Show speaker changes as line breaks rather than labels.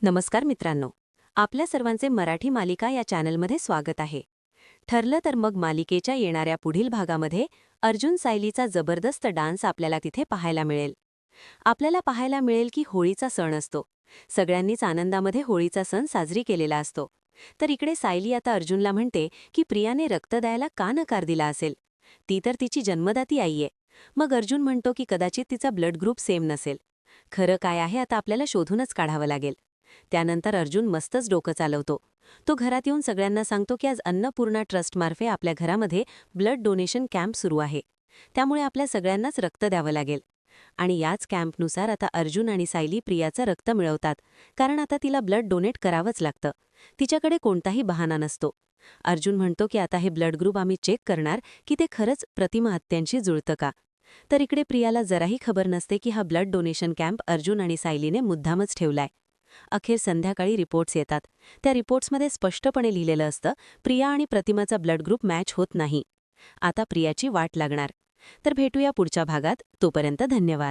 नमस्कार मित्रांनो, आपल्या सर्वांचे मराठी मालिका या चॅनलमध्ये स्वागत आहे. ठरलं तर मग मालिकेच्या येणाऱ्या पुढील भागामध्ये अर्जुन सायलीचा जबरदस्त डान्स आपल्याला तिथे पाहायला मिळेल. आपल्याला पाहायला मिळेल की होळीचा सण असतो. सगळ्यांनीच आनंदामध्ये होळीचा सण साजरी केलेला असतो. तर इकडे सायली आता अर्जुनला म्हणते की प्रियाने रक्त द्यायला का नकार दिला असेल. ती तर तिची जन्मदाती आई आहे. मग अर्जुन म्हणतो की कदाचित तिचा ब्लड ग्रुप सेम नसेल. खरं काय आहे आता आपल्याला शोधूनच काढावं लागेल. त्यानंतर अर्जुन मस्तच डोकं चालवतो. तो घरात येऊन सगळ्यांना सांगतो की आज अन्नपूर्णा ट्रस्टमार्फे आपल्या घरामध्ये ब्लड डोनेशन कॅम्प सुरू आहे. त्यामुळे आपल्या सगळ्यांनाच रक्त द्यावं लागेल. आणि याच कॅम्पनुसार आता अर्जुन आणि सायली प्रियाचं रक्त मिळवतात, कारण आता तिला ब्लड डोनेट करावंच लागतं. तिच्याकडे कोणताही बहाणा नसतो. अर्जुन म्हणतो की आता हे ब्लड ग्रुप आम्ही चेक करणार की ते खरंच प्रतिमा हत्यांशी जुळतं का. तर इकडे प्रियाला जराही खबर नसते की हा ब्लड डोनेशन कॅम्प अर्जुन आणि सायलीने मुद्दामच ठेवलाय. अखेर संध्याकाळी रिपोर्ट्स येतात. त्या रिपोर्ट्समध्ये स्पष्टपणे लिहिलेलं असतं, प्रिया आणि प्रतिमाचा ब्लड ग्रुप मॅच होत नाही. आता प्रियाची वाट लागणार. तर भेटूया पुढच्या भागात. तोपर्यंत धन्यवाद.